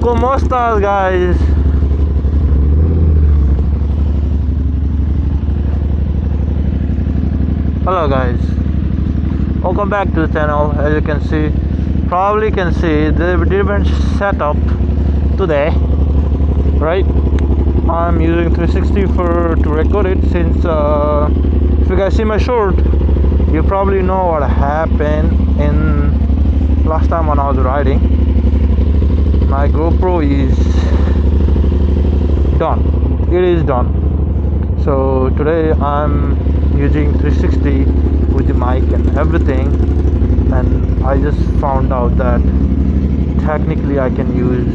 ¿Cómo estás, guys? Hello, guys. Welcome back to the channel. As you can see, probably can see the different setup today, right? I'm using 360 to record it since if you guys see my short, you probably know what happened in last time when I was riding. My GoPro is done. It is done. So today I'm using 360 with the mic and everything, and I just found out that technically I can use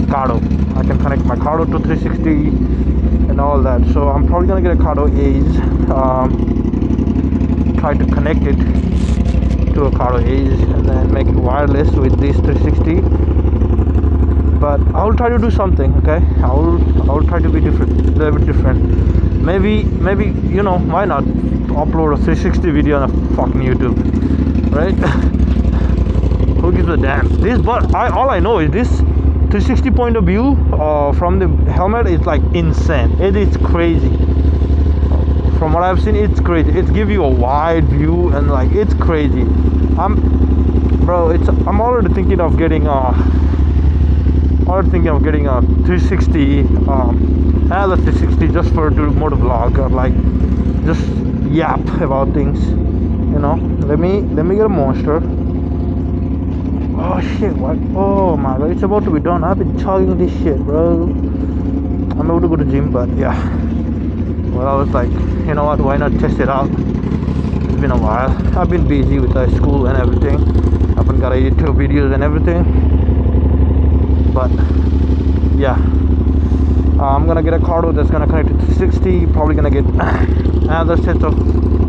Cardo. I can connect my Cardo to 360 and all that. So I'm probably gonna get a Cardo Ace, try to connect it to a Cardo Ace and then make it wireless with this 360. But I will try to do something, okay? I will try to be different, a little bit different. Maybe you know, why not upload a 360 video on a fucking YouTube, right? Who gives a damn? This, but all I know is this 360 point of view from the helmet is like insane. It is crazy. From what I've seen, it's crazy. It gives you a wide view and like it's crazy. I'm already thinking of getting a 360, another 360 just for do motor vlog or like just yap about things, you know. Let me get a monster. Oh shit! What? Oh my god! It's about to be done. I've been chugging this shit, bro. I'm about to go to gym, but yeah. Well, I was like, you know what? Why not test it out? It's been a while. I've been busy with school and everything. I haven't got to edit 2 videos and everything. But yeah, I'm gonna get a Cardo that's gonna connect to 360. Probably gonna get another set of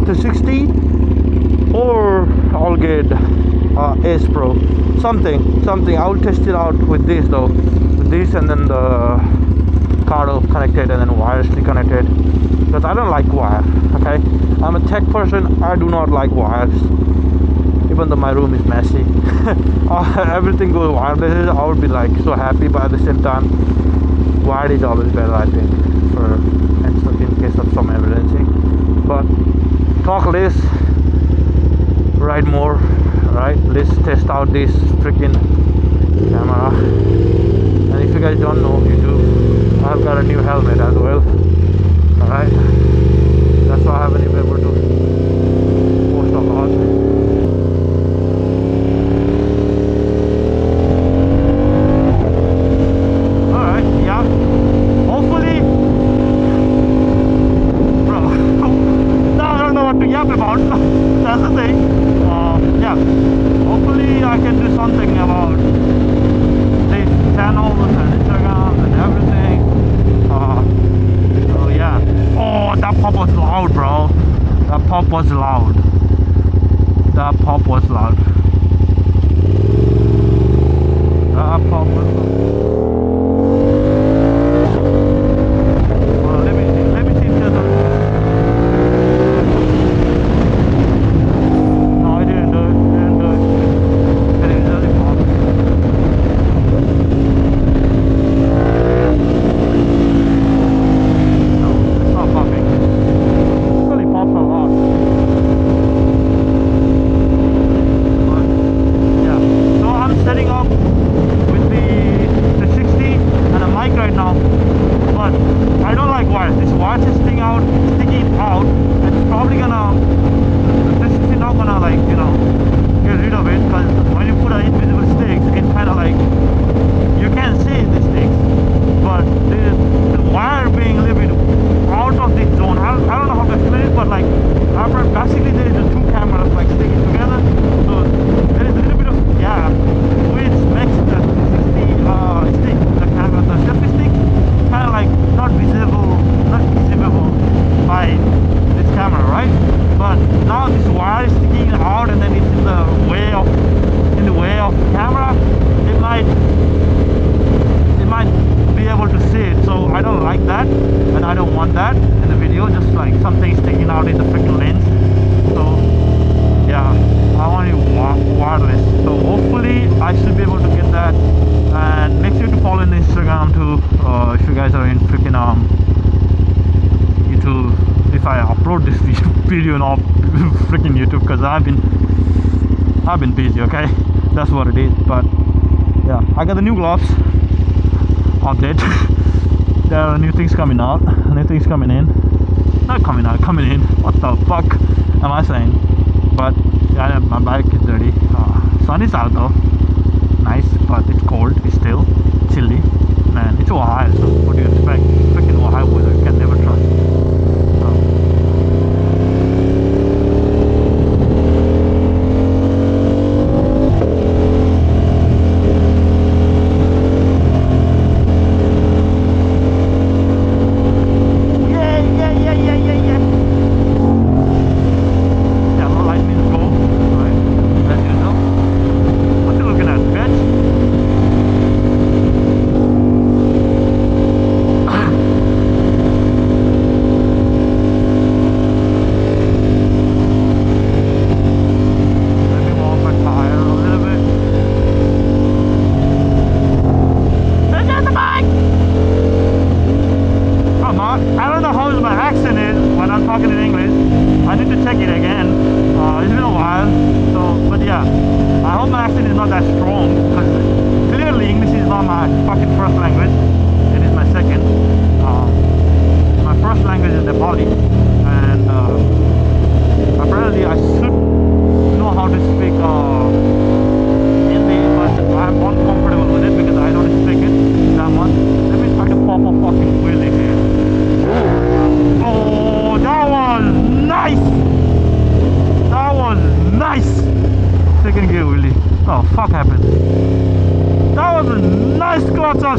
360, or I'll get Ace Pro, something. I'll test it out with this though, with this and then the Cardo connected and then wirelessly connected, because I don't like wire. Okay, I'm a tech person. I do not like wires. Even though my room is messy, everything goes wireless, I would be like so happy, but at the same time wired is always better, I think, for in case of some emergency. But talk less, ride more, right? Let's test out this freaking camera. And if you guys don't know, you do, I've got a new helmet as well. Alright, that's why I haven't been able to post a lot. That's the thing. Yeah, hopefully I can do something about these channels and Instagram and everything. So yeah. Oh, that pop was loud, bro. That pop was loud. That pop was loud. That pop was loud. Well, let me see if there's a... too. If you guys are in freaking YouTube, if I upload this video on freaking YouTube, because I've been busy. Okay, that's what it is. But yeah, I got the new gloves. Update. There are new things coming out. New things coming in. Not coming out. Coming in. What the fuck am I saying? But yeah, my bike is dirty. Sun is out though. Nice, but it's cold. It's still chilly. Man, it's Ohio. So what do you expect? Freaking Ohio weather. You can never trust.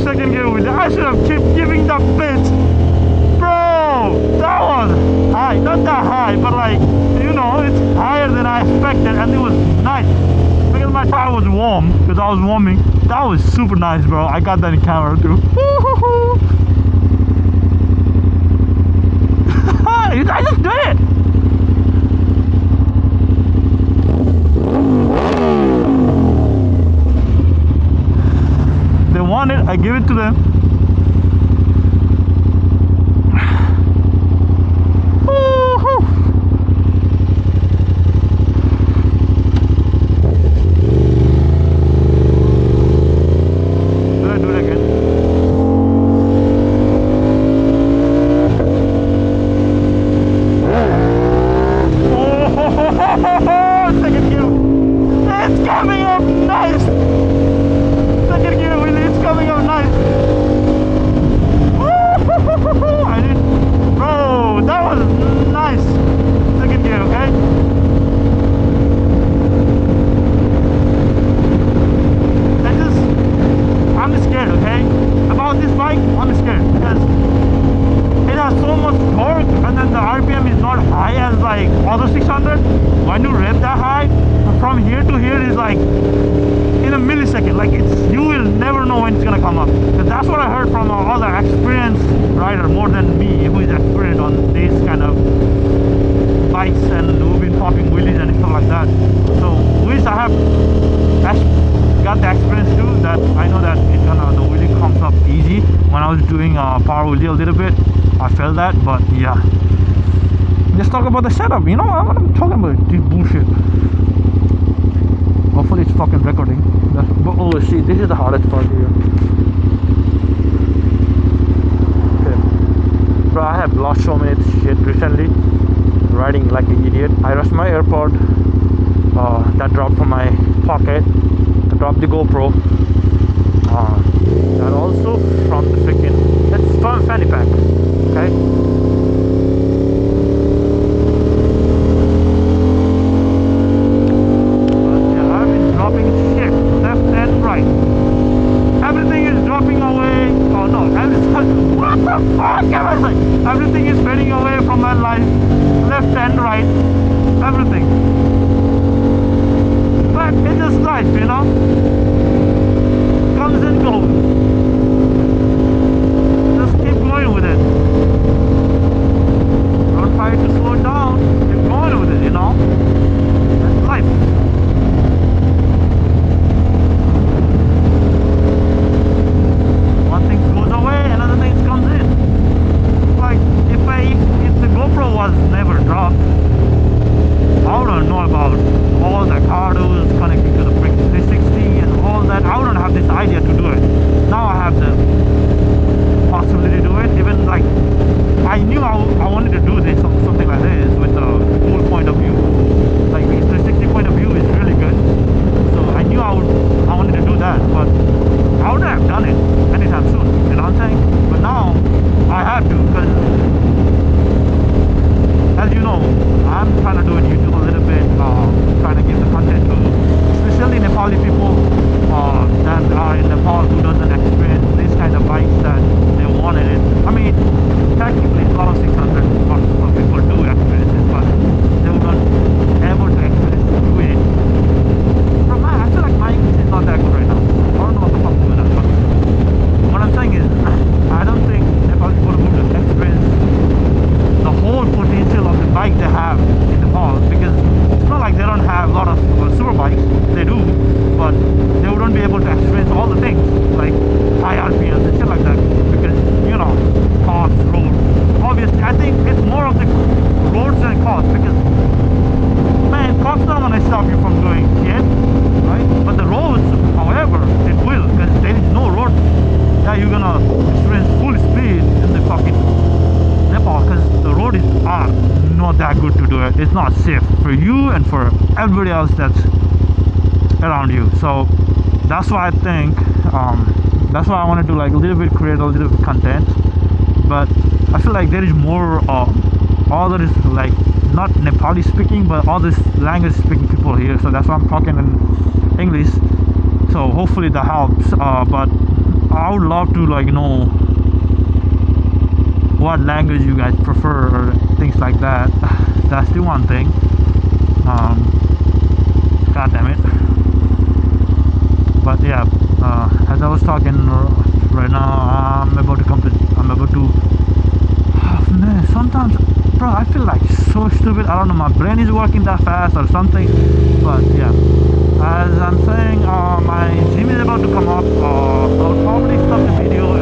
Second gear wheel. I should have kept giving that bitch, bro. That was high, not that high, but like, you know, it's higher than I expected, and it was nice because my tire was warm because I was warming. That was super nice, bro. I got that in camera too. I just did it. They want it, I give it to them. Power wheel a little bit, I felt that, but yeah. Let's talk about the setup. You know, I'm talking about this bullshit. Hopefully it's fucking recording. Oh, see, this is the hardest part here. Okay, bro, I have lost so many shit recently riding like an idiot. I lost my AirPod. That dropped from my pocket. I dropped the GoPro. And also from the freaking, it's from fanny pack. Okay, but yeah, I've been dropping shit left and right. Everything is dropping away. Oh no, what the fuck am I saying? Everything is fading away from my life, left and right. Everything, but it's just life, you know, comes and goes. With it, don't try to slow down, keep going with it, you know, that's life. One thing goes away, good to do it. It's not safe for you and for everybody else that's around you. So that's why I think that's why I want to do like a little bit, create a little bit content. But I feel like there is more all that is like not Nepali speaking, but all this language speaking people here. So that's why I'm talking in English. So hopefully that helps. But I would love to like know what language you guys prefer or things like that. That's the one thing. God damn it. But yeah, as I was talking right now, I'm about to man, sometimes bro, I feel like so stupid. I don't know, my brain is working that fast or something. But yeah, as I'm saying, my gym is about to come up. I'll probably stop the video